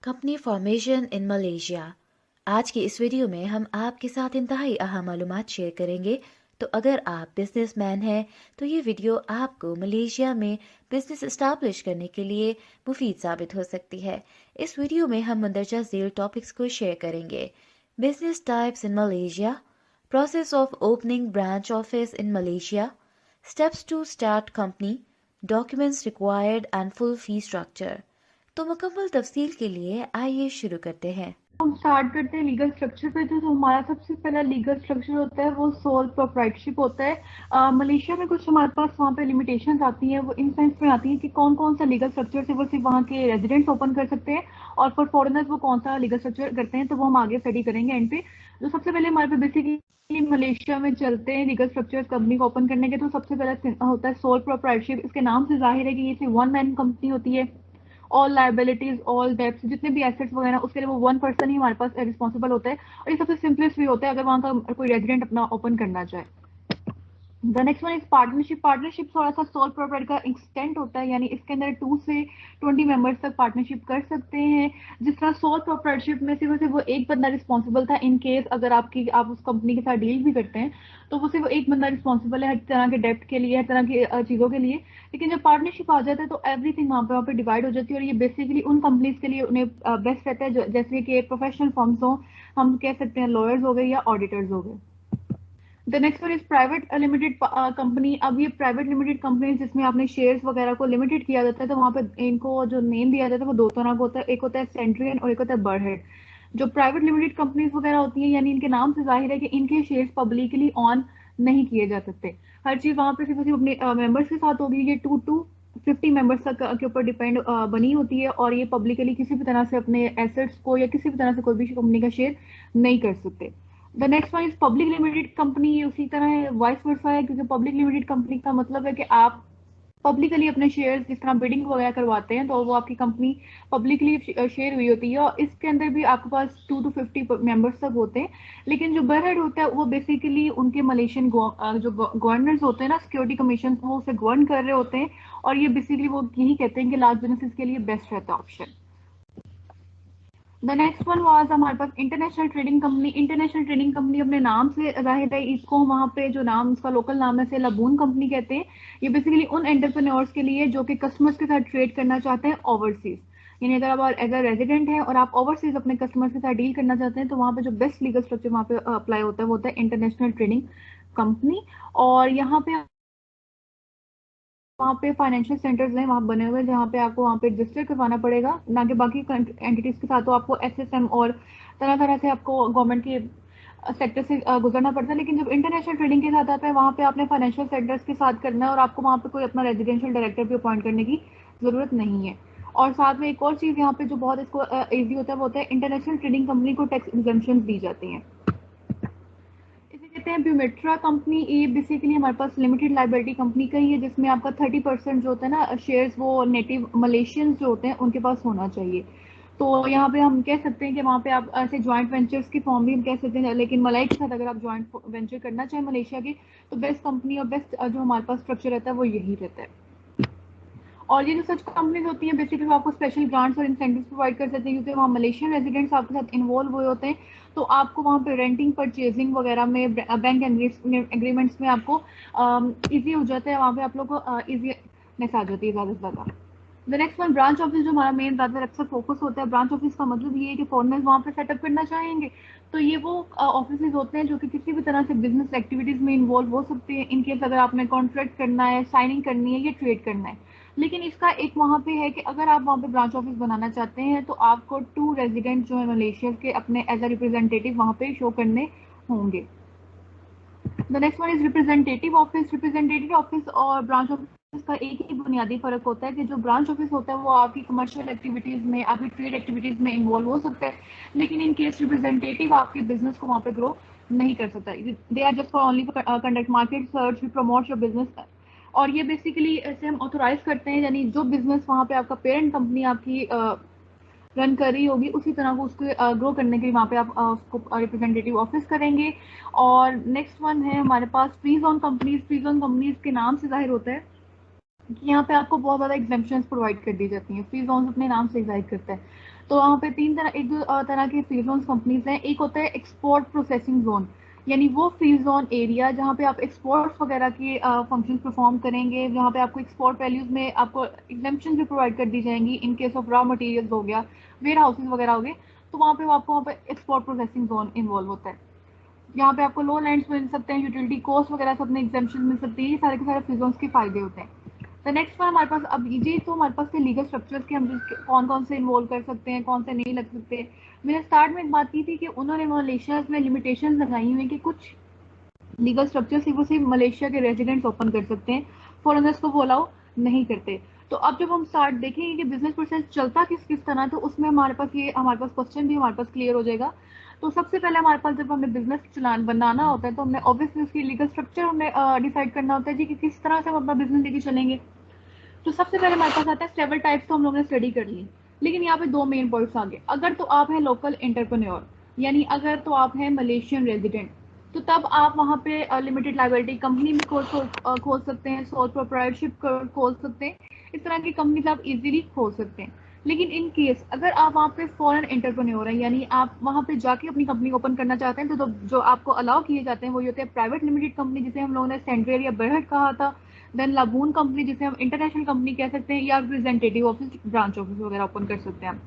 Company formation in Malaysia. आज की इस वीडियो में हम आपके साथ इंतहाई अहम मालूमात शेयर करेंगे। तो अगर आप बिजनेसमैन हैं तो ये वीडियो आपको मलेशिया में बिजनेस इस्टेब्लिश करने के लिए मुफीद साबित हो सकती है। इस वीडियो में हम मंदरजा झेल टॉपिक्स को शेयर करेंगे। Business types in Malaysia, process of opening branch office in Malaysia, steps to start company, documents required and full fee structure. तो मुकम्मल तफसील के लिए आइए शुरू करते हैं। हम स्टार्ट करते हैं लीगल स्ट्रक्चर पे। तो हमारा सबसे पहला लीगल स्ट्रक्चर होता है वो सोल प्रोप्राइटरशिप होता है। मलेशिया में कुछ हमारे पास वहाँ पे लिमिटेशंस आती हैं, वो इन सेंस में आती हैं कि कौन कौन सा लीगल स्ट्रक्चर से वो सिर्फ वहाँ के रेजिडेंट्स ओपन कर सकते हैं, और फॉर फॉरेनर्स वो कौन सा लीगल स्ट्रक्चर करते हैं। तो वो हम आगे स्टडी करेंगे एंड पे। तो सबसे पहले हमारे पे बेसिकली मलेशिया में चलते हैं लीगल स्ट्रक्चर्स कंपनी को ओपन करने के। तो सबसे पहला होता है सोल प्रोप्राइटरशिप। इसके नाम से जाहिर है कि ये वन मैन कंपनी होती है। ऑल लाइबिलिटीज, ऑल डेब्ट्स, जितने भी एसेट्स वगैरह उसके लिए वो वन पर्सन ही हमारे पास रिस्पॉन्सिबल होता है। और ये सबसे सिंपलेस्ट वे होता है अगर वहाँ का कोई रेजिडेंट अपना ओपन करना चाहे। The next one is partnership. Partnership थोड़ा सा सोल प्रोप्राइटर का एक्सटेंट होता है, यानी इसके अंदर 2 से 20 मेंबर्स तक पार्टनरशिप कर सकते हैं। जिस तरह सोल प्रोप्राइटरशिप में सिर्फ वो एक बंदा रिस्पॉन्सिबल था, इन केस अगर आप उस कंपनी के साथ डील भी करते हैं तो वो सिर्फ एक बंदा रिस्पॉन्सिबल है हर तरह के डेप्ट के लिए, हर तरह की चीज़ों के लिए। लेकिन जब पार्टनरशिप आ जाता है तो एवरीथिंग वहाँ पे डिवाइड हो जाती है, और ये बेसिकली उन कंपनीज के लिए उन्हें बेस्ट रहता है जैसे कि प्रोफेशनल फर्म्स हो, हम कह सकते हैं लॉयर्स हो गए या ऑडिटर्स हो गए। The next one is private limited company. अब ये प्राइवेट लिमिटेड कंपनी जिसमें आपने शेयर्स वगैरह को लिमिटेड किया जाता है, तो वहाँ पे इनको जो नेम दिया जाता है वो दो तरह का होता है। एक होता है सेंट्रियन और एक होता है बरहेड। जो प्राइवेट लिमिटेड कंपनीज वगैरह होती हैं, यानी इनके नाम से जाहिर है कि इनके शेयर्स पब्लिकली ऑन नहीं किए जा सकते। हर चीज वहाँ पे सिर्फ अपने मेंबर्स के साथ होगी। ये 2 to 50 मेंबर्स तक के ऊपर डिपेंड बनी होती है, और ये पब्लिकली किसी भी तरह से अपने एसेट्स को या किसी भी तरह से कोई भी कंपनी का शेयर नहीं कर सकते। The next one is public limited company. उसी तरह वाइस वर्सा है, क्योंकि पब्लिक लिमिटेड कंपनी का मतलब है कि आप पब्लिकली अपने शेयर्स जिस तरह बिडिंग वगैरह करवाते हैं तो वो आपकी कंपनी पब्लिकली शेयर हुई होती है, और इसके अंदर भी आपके पास 2 to 50 मेंबर्स तक होते हैं। लेकिन जो बरहेड होता है वो बेसिकली उनके मलेशियन जो गवर्नर्स होते हैं ना, सिक्योरिटी कमीशन, वो उसे गवर्न कर रहे होते हैं, और ये बेसिकली वो यही कहते हैं कि लार्ज बिजनेसेस के लिए बेस्ट रहता है option. The next one was हमारे पास international trading company. International trading company अपने नाम से जाहिर है, इसको वहाँ पे जो नाम इसका लोकल नाम है से लबून कंपनी कहते हैं। ये बेसिकली उन एंटरप्रेन्योर्स के लिए जो कि कस्टमर्स के साथ ट्रेड करना चाहते हैं ओवरसीज। यानी अगर आप एज अ रेजिडेंट हैं और आप ओवरसीज अपने कस्टमर्स के साथ डील करना चाहते हैं, तो वहाँ पे जो बेस्ट लीगल स्ट्रक्चर वहाँ पे अप्लाई होता है वो होता है इंटरनेशनल ट्रेडिंग कंपनी। और यहाँ पे वहाँ पे फाइनेंशियल सेंटर्स हैं वहाँ बने हुए, जहाँ पे आपको वहाँ पे रजिस्टर करवाना पड़ेगा, ना कि बाकी एंटिटीज के साथ। तो आपको एसएसएम और तरह तरह से आपको गवर्नमेंट के सेक्टर से गुजरना पड़ता है। लेकिन जब इंटरनेशनल ट्रेडिंग के साथ आता है, वहाँ पे आपने फाइनेंशियल सेंटर्स के साथ करना है, और आपको वहाँ पे कोई अपना रेजिडेंशियल डायरेक्टर भी अपॉइंट करने की जरूरत नहीं है। और साथ में एक और चीज़ यहाँ पे जो बहुत इसको ईजी होता है वो होता है इंटरनेशनल ट्रेडिंग कंपनी को टैक्स एग्जम्पशन दी जाती हैं। इसे कहते हैं ब्यूमेट्रा कंपनी। ये बेसिकली हमारे पास लिमिटेड लाइबिलिटी कंपनी का ही है, जिसमें आपका 30% जो होता है ना शेयर्स, वो नेटिव मलेशियंस जो होते हैं उनके पास होना चाहिए। तो यहाँ पे हम कह सकते हैं कि वहाँ पे आप ऐसे ज्वाइंट वेंचर्स की फॉर्म भी हम कह सकते हैं, लेकिन मलाई के साथ अगर आप ज्वाइंट वेंचर करना चाहें मलेशिया की, तो बेस्ट कंपनी और बेस्ट जो हमारे पास स्ट्रक्चर रहता है वो यही रहता है। और ये जो सच कंपनीज होती हैं बेसिकली वो आपको स्पेशल ग्रांट्स और इंसेंटिव्स प्रोवाइड कर सकते हैं, क्योंकि वहाँ मलेशियन रेजिडेंट्स आपके साथ इन्वॉल्व हुए होते हैं। तो आपको वहाँ पे रेंटिंग, परचेजिंग वगैरह में, बैंक एग्रीमेंट्स में आपको ईजी हो जाता है, वहाँ पे आप लोग को ईजीनेस आ जाती है ज़्यादा से ज़्यादा। The next one branch office, जो हमारा मेन ज़्यादातर अक्सर फोकस होता है। ब्रांच ऑफिस का मतलब ये है कि फॉरनर्स वहाँ पे सेटअप करना चाहेंगे, तो ये वो ऑफिस होते हैं जो कि किसी भी तरह से बिजनेस एक्टिविटीज़ में इन्वॉल्व हो सकते हैं। इनकेस अगर आपने कॉन्ट्रैक्ट करना है, साइनिंग करनी है या ट्रेड करना है। लेकिन इसका एक वहाँ पे है कि अगर आप वहाँ पे ब्रांच ऑफिस बनाना चाहते हैं तो आपको 2 रेजिडेंट जो है मलेशिया के अपने एज अ रिप्रेजेंटेटिव वहाँ पे शो करने होंगे। The next one is representative office. Representative office और ब्रांच ऑफिस का एक ही बुनियादी फर्क होता है कि जो ब्रांच ऑफिस होता है वो आपकी कमर्शियल एक्टिविटीज में, आपकी ट्रेड एक्टिविटीज में इन्वॉल्व हो सकता है। लेकिन इन केस रिप्रेजेंटेटिव आपके बिजनेस को वहाँ पे ग्रो नहीं कर सकता। They are just for only conduct market search, promote your business. और ये बेसिकली ऐसे हम ऑथोराइज करते हैं, यानी जो बिजनेस वहाँ पे आपका पेरेंट कंपनी आपकी रन कर रही होगी, उसी तरह को उसको ग्रो करने के लिए वहाँ पे आप उसको रिप्रेजेंटेटिव ऑफिस करेंगे। और नेक्स्ट वन है हमारे पास free zone companies. Free zone companies के नाम से जाहिर होता है कि यहाँ पे आपको बहुत ज़्यादा एग्जाम्पशंस प्रोवाइड कर दी जाती हैं। फ्री जोन अपने नाम से जाहिर करता है। तो वहाँ पे एक दो तरह के फ्री जोन कंपनीज हैं। एक होता है एक्सपोर्ट प्रोसेसिंग जोन, यानी वो फ्री जोन एरिया जहाँ पे आप एक्सपोर्ट्स वगैरह के फंक्शंस परफॉर्म करेंगे, जहाँ पे आपको एक्सपोर्ट वैल्यूज में आपको एग्जेम्पशन भी प्रोवाइड कर दी जाएंगी in case of raw materials हो गया, वेयर हाउसेज वगैरह हो गए। तो वहाँ पे एक्सपोर्ट प्रोसेसिंग जोन इन्वॉल्व होता है। यहाँ पे आपको लो लैंड्स मिल सकते हैं, यूटिलिटी कॉस्ट वगैरह सब में एग्जेम्पशन मिल सकती है। ये सारे के सारे फ्री जोन्स के फायदे होते हैं। तो नेक्स्ट पर हमारे पास अब ये तो हमारे पास थे लीगल स्ट्रक्चर्स के, हम कौन कौन से इन्वॉल्व कर सकते हैं, कौन से नहीं लग सकते। मैंने स्टार्ट में एक बात की थी कि उन्होंने मलेशिया में लिमिटेशन लगाई हुई है कि कुछ लीगल स्ट्रक्चर सिर्फ मलेशिया के रेजिडेंट्स ओपन कर सकते हैं, फॉरेनर्स को वो अलाउ नहीं करते। तो अब जब हम स्टार्ट देखेंगे कि बिजनेस प्रोसेस चलता किस किस तरह, तो उसमें हमारे पास क्वेश्चन भी हमारे पास क्लियर हो जाएगा। तो सबसे पहले हमारे पास जब हमें बिजनेस चलान बनाना होता है तो हमने ऑब्वियसली उसकी लीगल स्ट्रक्चर हमें डिसाइड करना होता है जी कि किस तरह से हम अपना बिजनेस लेके चलेंगे। तो सबसे पहले हमारे पास आता है सेवरल टाइप्स, तो हम लोगों ने स्टडी कर ली। लेकिन यहाँ पे दो मेन पॉइंट्स आ गए। अगर तो आप हैं लोकल एंटरप्रेन्योर, यानी अगर तो आप हैं मलेशियन रेजिडेंट, तो तब आप वहाँ पे लिमिटेड लाइबिलिटी कंपनी भी खोल सकते हैं, सोल प्रोप्राइटरशिप खोल सकते हैं। इस तरह की कंपनीज आप इजीली खोल सकते हैं। लेकिन इन केस अगर आप वहाँ पे फॉरेन एंटरप्रेन्योर हैं, यानी आप वहाँ पे जाके अपनी कंपनी ओपन करना चाहते हैं, तो जो आपको अलाउ किए जाते हैं वो ये होते हैं प्राइवेट लिमिटेड कंपनी, जिसे हम लोगों ने सेंट्रल या बरहट कहा था, देन लाबून कंपनी जिसे हम इंटरनेशनल कंपनी कह सकते हैं, या रिप्रेजेंटेटिव ऑफिस, ब्रांच ऑफिस वगैरह ओपन कर सकते हैं।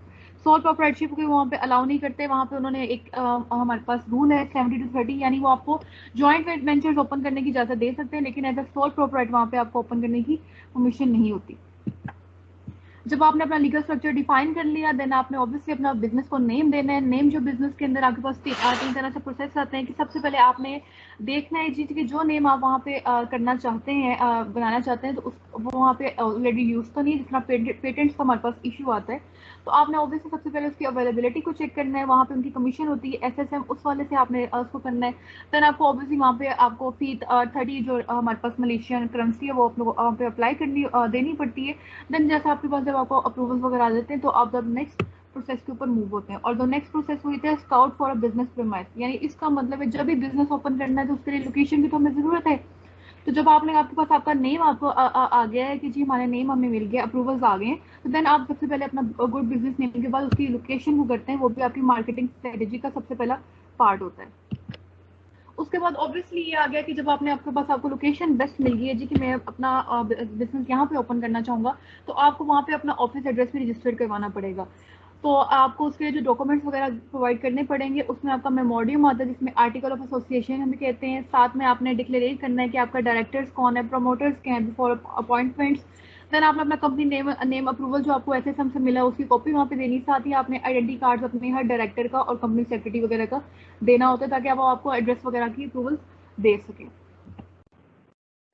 सोल प्रोप्राइटरशिप को वहाँ पे अलाउ नहीं करते। वहाँ पे उन्होंने हमारे पास रूल है 70-30, यानी वो आपको जॉइंट वेंचर्स ओपन करने की इजाजत दे सकते हैं, लेकिन एज अ सोल प्रोप्राइटर वहाँ पे आपको ओपन करने की परमिशन नहीं होती। जब आपने अपना लीगल स्ट्रक्चर डिफाइन कर लिया, देन आपने ऑब्वियसली अपना बिजनेस को नेम देना है। नेम जो बिजनेस के अंदर आपके पास तीन तरह से प्रोसेस आते हैं कि सबसे पहले आपने देखना है चीज कि जो नेम आप वहाँ पे करना चाहते हैं, बनाना चाहते हैं, तो वो वहाँ पे ऑलरेडी यूज तो नहीं, जितना पेटेंट्स का हमारे पास इशू आता है। तो आपने ऑब्वियसली सबसे पहले उसकी अवेलेबिलिटी को चेक करना है। वहाँ पे उनकी कमीशन होती है एसएसएम, उस वाले से आपने उसको करना है। देन आपको ऑब्वियसली वहाँ पे आपको फी 30 जो हमारे पास मलेशियन करेंसी है वो वहाँ पे अप्लाई करनी देनी पड़ती है। देन जैसा आपके पास जब आपको अप्रूवल वगैरह आ जाते हैं तो आप जब नेक्स्ट प्रोसेस के ऊपर मूव होते हैं। और जो नेक्स्ट प्रोसेस हुई थी scout for a business premise, यानी इसका मतलब है जब भी बिजनेस ओपन करना है तो उसके लिए लोकेशन की तो हमें जरूरत है। तो जब आपके पास आपका नेम आपको आ गया है कि जी हमारा नेम हमें मिल गया, अप्रूवल्स आ गए हैं, तो देन आप सबसे पहले अपना गुड बिजनेस नेम के बाद उसकी लोकेशन को करते हैं। वो भी आपकी मार्केटिंग स्ट्रेटेजी का सबसे पहला पार्ट होता है। उसके बाद ऑब्वियसली ये आ गया कि जब आपको लोकेशन बेस्ट मिल गई है जी कि मैं अपना बिजनेस यहाँ पे ओपन करना चाहूंगा, तो आपको वहाँ पे अपना ऑफिस एड्रेस भी रजिस्टर करवाना पड़ेगा। तो आपको उसके लिए जो डॉक्यूमेंट्स वगैरह प्रोवाइड करने पड़ेंगे, उसमें आपका मेमोरियम आता है जिसमें आर्टिकल ऑफ एसोसिएशन हम कहते हैं। साथ में आपने डिक्लेरेट करना है कि आपका डायरेक्टर्स कौन है, प्रमोटर्स क्या है बिफोर अपॉइंटमेंट्स। देन आपने अपना कंपनी नेम अप्रूवल जो आपको एसएसएम से मिला उसकी कॉपी वहाँ पे देनी। साथ ही आपने आइडेंटिटी कार्ड अपने हर डायरेक्टर का और कंपनी सेक्रेटरी वगैरह का देना होता है, ताकि आप आपको एड्रेस वगैरह की अप्रूवल दे सकें।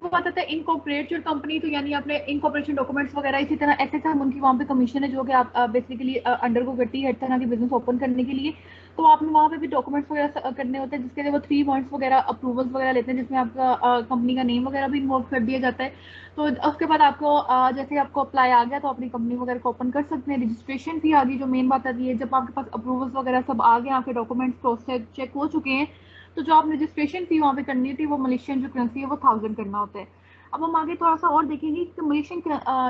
वो बात आता है इनकॉर्पोरेटेड कंपनी, तो यानी आपने इनकॉर्पोरेशन डॉक्यूमेंट्स वगैरह, इसी तरह एसएसएम उनकी वहाँ पे कमीशन है जो कि आप बेसिकली अंडर को करती है हर तरह की बिजनेस ओपन करने के लिए। तो आपने वहाँ पे भी डॉक्यूमेंट्स वगैरह करने होते हैं, जिसके लिए वो 3 पॉइंट्स वगैरह अप्रूवल्स वगैरह लेते हैं, जिसमें आपका कंपनी का नेम वगैरह भी इन्वॉल्व कर दिया जाता है। तो उसके बाद आपको जैसे आपको अप्लाई आ गया तो अपनी कंपनी वगैरह को ओपन कर सकते हैं। रजिस्ट्रेशन फी आ गई, जो मेन बात आती है जब आपके पास अप्रूवल्स वगैरह सब आ गए, आपके डॉक्यूमेंट्स क्रॉस चेक हो चुके हैं, तो जो आप रजिस्ट्रेशन फी वहाँ पे करनी थी वो मलेशियन जो करेंसी है वो 1000 करना होता है। अब हम आगे थोड़ा सा और देखेंगे कि मलेशियन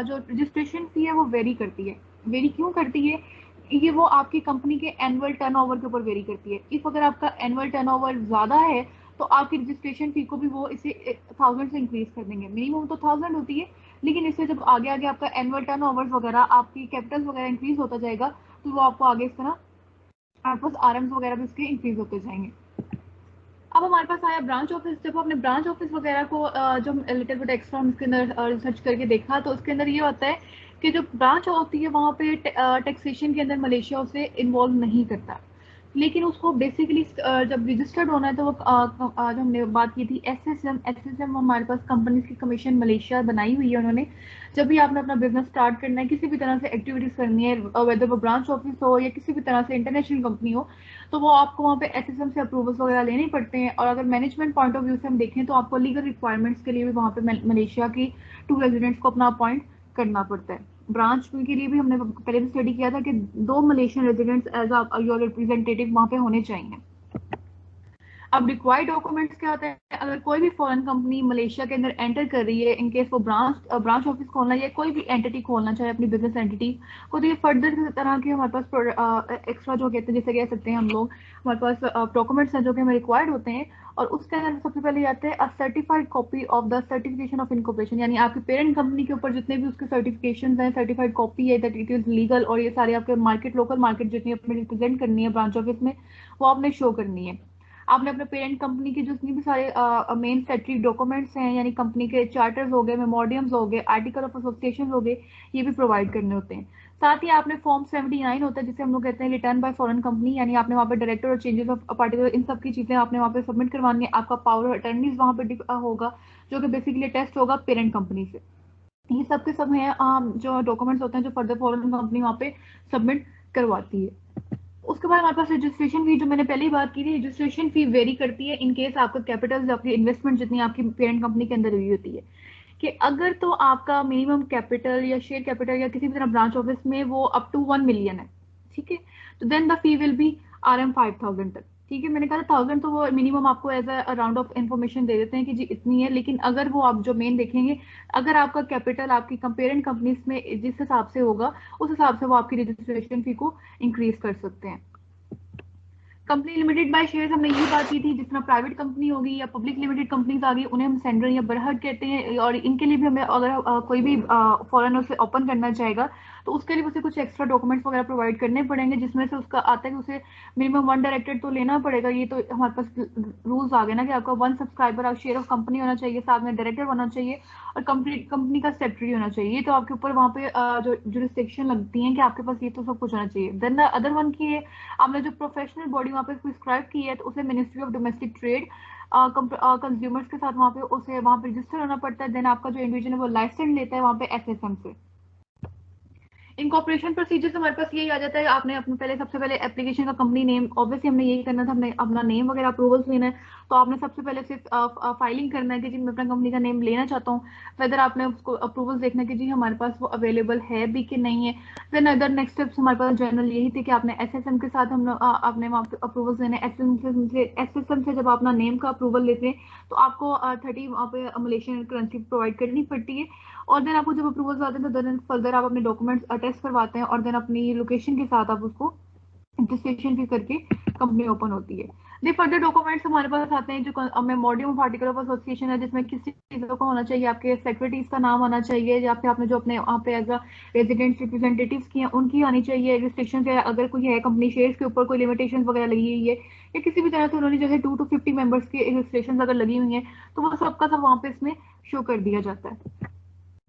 जो रजिस्ट्रेशन फी है वो वेरी करती है। वेरी क्यों करती है? ये वो आपकी कंपनी के एनुअल टर्नओवर के ऊपर वेरी करती है। इफ अगर आपका एनुअल टर्नओवर ज्यादा है तो आपकी रजिस्ट्रेशन फी को भी वो इसे 1000 से इंक्रीज कर देंगे। मिनिमम तो 1000 होती है, लेकिन इससे जब आगे आगे आपका एनुअल टर्नओवर वगैरह आपकी कैपिटल वगैरह इंक्रीज होता जाएगा, तो वो आपको आगे इस तरह आपके पास आरएम्स वगैरह भी उसके इंक्रीज होते जाएंगे। अब हमारे पास आया ब्रांच ऑफिस। जब आपने ब्रांच ऑफिस वगैरह को जो लिटिल बिट एक्स्ट्रा इसके अंदर रिसर्च करके देखा, तो उसके अंदर ये होता है कि जो ब्रांच होती है वहाँ पे टैक्सेशन के अंदर मलेशिया उसे इन्वॉल्व नहीं करता। लेकिन उसको बेसिकली जब रजिस्टर्ड होना है तो वो जो हमने बात की थी एसएसएम, एसएसएम हमारे पास कंपनीज की कमीशन मलेशिया बनाई हुई है उन्होंने। जब भी आपने अपना बिजनेस स्टार्ट करना है, किसी भी तरह से एक्टिविटीज करनी है, वेदर वो ब्रांच ऑफिस हो या किसी भी तरह से इंटरनेशनल कंपनी हो, तो वो आपको वहाँ पे एसएसएम से अप्रूवल्स वगैरह लेने पड़ते हैं। और अगर मैनेजमेंट पॉइंट ऑफ व्यू से हम देखें तो आपको लीगल रिक्वायरमेंट्स के लिए भी वहाँ पे मलेशिया की 2 रेजिडेंट्स को अपना अपॉइंट करना पड़ता है। ब्रांच के लिए भी हमने पहले भी स्टडी किया था कि 2 Malaysian residents as your representative वहाँ पे होने चाहिए। अब रिक्वायर्ड डॉक्यूमेंट्स क्या होते हैं? अगर कोई भी फॉरेन कंपनी मलेशिया के अंदर एंटर कर रही है, इन केस वो ब्रांच ऑफिस खोलना या कोई भी एंटिटी खोलना चाहे अपनी बिजनेस एंटिटी को, तो ये फर्दर तरह के हमारे पास एक्स्ट्रा जो कहते हैं, जैसे कह सकते हैं हम लोग, हमारे पास डॉक्यूमेंट्स हैं जो कि हमें रिक्वायर्ड होते हैं। और उसके अंदर सबसे पहले आते हैं a certified copy of the certification of incorporation, यानी आपकी पेरेंट कंपनी के ऊपर जितने भी उसके सर्टिफिकेशन हैं, सर्टिफाइड कॉपी है दैट इट इज लीगल, और ये सारे आपके मार्केट, लोकल मार्केट जितनी अपने रिप्रेजेंट करनी है ब्रांच ऑफिस में, वो आपने शो करनी है। आपने अपने पेरेंट कंपनी के जितनी भी सारे मेन स्टैट्यूटरी डॉक्यूमेंट्स हैं, यानी कंपनी के चार्टर्स हो गए, मेमोरियम्स हो गए, आर्टिकल ऑफ एसोसिएशन हो गए, ये भी प्रोवाइड करने होते हैं। साथ ही आपने फॉर्म 79 होता है जिसे हम लोग कहते हैं रिटर्न बाय फॉरेन कंपनी, यानी आपने वहाँ पे डायरेक्टर और चेंजेस ऑफ पार्टिकुलर इन सब की चीजें आपने वहाँ पे सबमिट करवानी है। आपका पावर ऑफ अटर्नीज वहाँ पे होगा, जो कि बेसिकली टेस्ट होगा पेरेंट कंपनी से। ये सब के सब हैं जो डॉक्यूमेंट्स होते हैं जो फर्दर फॉरेन कंपनी वहाँ पे सबमिट करवाती है। उसके बाद हमारे पास रजिस्ट्रेशन फी, जो मैंने पहले ही बात की थी, रजिस्ट्रेशन फी वेरी करती है इन केस आपका कैपिटल, आपकी इन्वेस्टमेंट जितनी आपकी पेरेंट कंपनी के अंदर हुई होती है, कि अगर तो आपका मिनिमम कैपिटल या शेयर कैपिटल या किसी भी तरह ब्रांच ऑफिस में वो अप टू 1 मिलियन है, ठीक है, तो then the fee will be RM 5,000 तक। ठीक है, मैंने कहा था 1000 तो वो मिनिमम आपको as a round of information दे देते हैं कि जी इतनी है, लेकिन अगर वो आप जो मेन देखेंगे, अगर आपका कैपिटल आपकी पेरेंट कंपनीज में जिस हिसाब से होगा, उस हिसाब से वो आपकी रजिस्ट्रेशन फी को इंक्रीज कर सकते हैं। कंपनी लिमिटेड बाय शेयर्स, हमने ये बात की थी, जिस तरह प्राइवेट कंपनी होगी या पब्लिक लिमिटेड कंपनीज आ गई, उन्हें हम सेंडर या बरहट कहते हैं, और इनके लिए भी हमें अगर कोई भी फॉरेनर से ओपन करना चाहेगा, तो उसके लिए उसे कुछ एक्स्ट्रा डॉक्यूमेंट्स वगैरह प्रोवाइड करने पड़ेंगे, जिसमें से उसका आता है कि उसे मिनिमम 1 डायरेक्टर तो लेना पड़ेगा। ये तो हमारे पास रूल्स आ गए ना कि आपका 1 सब्सक्राइबर आप शेयर ऑफ कंपनी होना चाहिए, साथ में डायरेक्टर होना चाहिए, और कंपनी का सेक्रेटरी होना चाहिए। तो आपके ऊपर वहाँ पे जो जुरिस्डिक्शन लगती है कि आपके पास ये तो सब कुछ होना चाहिए। देन द अदर वन की है, आपने जो प्रोफेशनल बॉडी वहाँ पे प्रिस्क्राइब की है, तो उसे ministry of domestic trade consumers के साथ वहाँ पे उसे वहाँ पे रजिस्टर होना पड़ता है। देन आपका जो इंडिविजुअल है वो लाइसेंस लेता है वहाँ पे SSM से। इनकॉर्पोरेशन प्रोसीजर हमारे पास यही आ जाता है, आपने अपने पहले सबसे पहले एप्लीकेशन का कंपनी नेम, ऑब्वियसली हमने यही करना था, हमने अपना नेम वगैरह अप्रूवल्स लेना है, तो आपने सबसे पहले सिर्फ फाइलिंग करना है कि जी मैं अपना कंपनी का नेम लेना चाहता हूँ, वेदर आपने उसको अप्रूवल्स देखना है कि जी हमारे पास वो अवेलेबल है भी कि नहीं है। देन अदर नेक्स्ट स्टेप्स हमारे पास जनरल यही थे कि आपने SSM के साथ हम आपने वहाँ पे अप्रूवल्स लेने, SSM से जब अपना नेम का अप्रूवल लेते हैं, तो आपको 30 वहाँ पे मलेशियन करेंसी प्रोवाइड करनी पड़ती है। और देन आपको जब अप्रूवल्स आते हैं तो देन फर्दर आप अपने डॉक्यूमेंट्स अटेस्ट करवाते हैं, और देन अपनी लोकेशन के साथ आप उसको रजिस्ट्रेशन भी करके कंपनी ओपन होती है। दे फर्दर डॉक्यूमेंट्स हमारे पास आते हैं जो memoriam of article of association है, जिसमें किसी चीज़ों का होना चाहिए, आपके सेक्रेटरीज का नाम आना चाहिए, या फिर आपने जो अपने वहाँ पे एज अ रेजिडेंट रिप्रेजेंटेटिव्स की हैं उनकी आनी चाहिए। रिस्ट्रिक्शन है अगर कोई है, कंपनी शेयर्स के ऊपर कोई लिमिटेशन वगैरह लगी हुई है, या किसी भी तरह से उन्होंने जैसे 2 to 50 मेंबर्स की रजिस्ट्रेशन अगर लगी हुई है, तो वो सबका सब वहाँ पे इसमें शो कर दिया जाता है।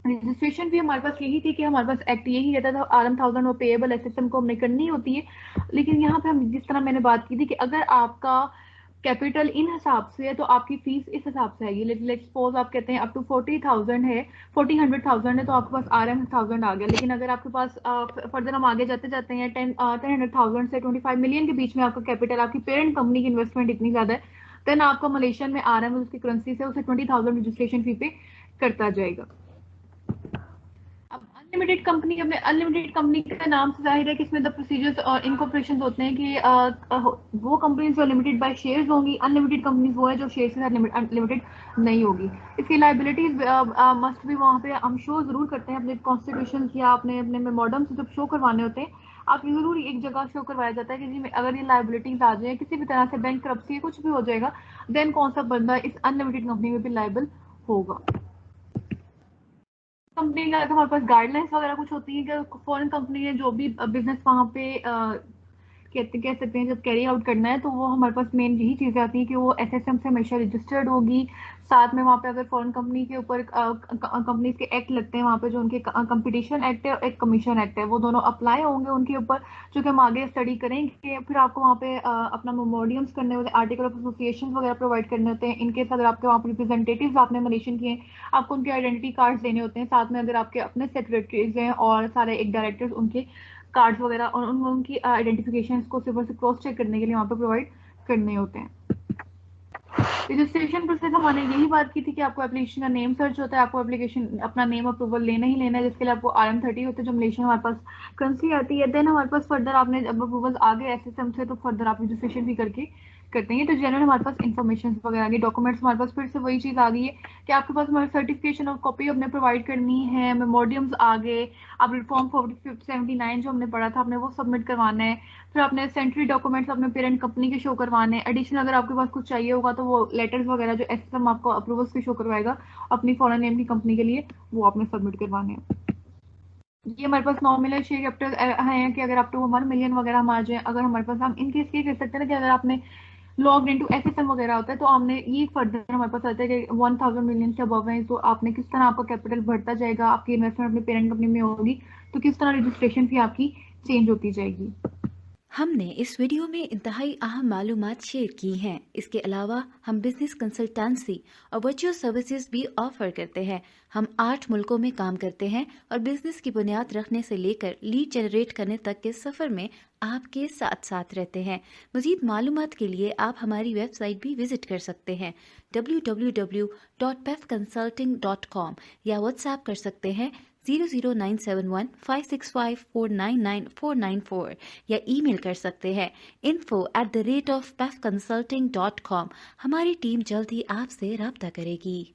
रजिस्ट्रेशन भी हमारे पास यही थी कि हमारे पास एक्ट यही रहता था, RM 1000 और पेएबल SSM को हमने करनी होती है। लेकिन यहाँ पे हम जिस तरह मैंने बात की थी कि अगर आपका कैपिटल इन हिसाब से है तो आपकी फीस इस हिसाब से आएगी। लेट्स सपोज आप कहते हैं अप टू 40,000 है, 40,100,000 है, तो आपके पास RM 1000 आ गया। लेकिन अगर आपके पास फर्दर हम आगे जाते जाते हैं 10,100,000 से 25 मिलियन के बीच में आपका कैपिटल, आपकी पेरेंट कंपनी की इन्वेस्टमेंट इतनी ज्यादा है, देन आपका मलेशियन में RM उसकी करेंसी से उसे 20,000 रजिस्ट्रेशन फी पे करता जाएगा। अब अनलिमिटेड कंपनी, अपने अनलिमिटेड कंपनी के नाम से जाहिर है कि इसमें द प्रोसीजर्स और इनकॉर्पोरेशन होते हैं कि वो कंपनीज जो लिमिटेड बाय शेयर्स होंगी, अनलिमिटेड कंपनीज वो है जो शेयर के साथ अनलिमिटेड नहीं होगी। इसकी लाइबिलिटीज मस्ट भी वहाँ पे हम शो जरूर करते हैं अपने कॉन्स्टिट्यूशन या अपने अपने मेमोरंडम से जब शो करवाने होते हैं, आप जरूर एक जगह शो करवाया जाता है कि जी अगर ये लाइबिलिटीज आ जाए किसी भी तरह से, बैंक करप्सी कुछ भी हो जाएगा, देन कौन सा बंदा इस अनलिमिटेड कंपनी में भी लाइबल होगा। कंपनी का हमारे पास गाइडलाइंस वगैरह कुछ होती है कि फॉरेन कंपनी है जो भी बिजनेस वहाँ पे कह सकते हैं जब कैरी आउट करना है, तो वो हमारे पास मेन यही चीजें आती हैं कि वो SSM से हमेशा रजिस्टर्ड होगी। साथ में वहाँ पे अगर फॉरेन कंपनी के ऊपर कंपनीज के एक्ट लगते हैं वहाँ पे, जो उनके कंपटीशन एक्ट है और एक कमीशन एक्ट है, वो दोनों अप्लाई होंगे उनके ऊपर, जो कि हम आगे स्टडी करेंगे। फिर आपको वहाँ पे अपना मेमोरियम्स करने होते हैं, आर्टिकल ऑफ एसोसिएशन वगैरह प्रोवाइड करने होते हैं। इनकेस अगर आपके वहाँ पे रिप्रेजेंटेटिव आपने मलेशियन किए, आपको उनके आइडेंटिटी कार्ड देने होते हैं। साथ में अगर आपके अपने सेक्रेटरीज हैं और सारे एक डायरेक्टर्स, उनके कार्ड्स वगैरह और उनकी आइडेंटिफिकेशन को सिर्फ से क्रॉस चेक करने के लिए वहाँ पे प्रोवाइड करने होते हैं। रजिस्ट्रेशन प्रोसेस हमारे यही बात की थी कि आपको एप्लीकेशन का नेम सर्च होता है, आपको एप्लीकेशन अपना नेम अप्रूवल लेना ही लेना है, जिसके लिए आपको RM 30 होते हैं जो मलेशिया हमारे पास करेंसी आती है। देन हमारे पास फर्दर आपने जब अप्रूवल आ गए SSM से, तो फर्दर आप रजिस्ट्रेशन भी करके करते हैं। तो जनरल हमारे पास इन्फॉर्मेशन वगैरह आ गई, डॉक्यूमेंट्स हमारे पास फिर से वही चीज़ आ गई है कि आपके पास हमारी सर्टिफिकेशन और कॉपी हमने प्रोवाइड करनी है, मेमोडियम्स आ गए, आप फॉर्म 79 जो हमने पढ़ा था आपने वो सबमिट करवाना है, फिर आपने सेंट्री डॉक्यूमेंट्स अपने पेरेंट कंपनी के शो करवाने हैं, एडिशनल अगर आपके पास कुछ चाहिए होगा तो वो लेटर्स वगैरह जो एसएम आपको अप्रूवल्स के शो करवाएगा अपनी फॉरेन नेम की कंपनी के लिए, वो आपने सबमिट करवाने हैं। ये हमारे पास नॉमिनल शेयर कैपिटल है कि अगर आप टू 1 मिलियन वगैरह हम आ जाए, अगर हमारे पास हम इन केस ये कर सकते हैं ना कि अगर आपने लॉग इनटू एसएसएम वगैरह होता है तो हमने ये फर्दर हमारे पास आता है कि 1000 मिलियन से अबव है तो आपने किस तरह आपका कैपिटल बढ़ता जाएगा, आपकी इन्वेस्टमेंट अपनी पेरेंट कंपनी में होगी तो किस तरह रजिस्ट्रेशन फी आपकी चेंज होती जाएगी। हमने इस वीडियो में इंतहाई अहम मालूमात शेयर की हैं। इसके अलावा हम बिजनेस कंसल्टेंसी और वर्चुअल सर्विसेज भी ऑफर करते हैं। हम 8 मुल्कों में काम करते हैं और बिजनेस की बुनियाद रखने से लेकर लीड जनरेट करने तक के सफ़र में आपके साथ साथ रहते हैं। मज़ीद मालूमात के लिए आप हमारी वेबसाइट भी विजिट कर सकते हैं www.pefconsulting.com या व्हाट्सएप कर सकते हैं 009715654999494 या ईमेल कर सकते हैं info@pefconsulting.com। हमारी टीम जल्द ही आपसे राब्ता करेगी।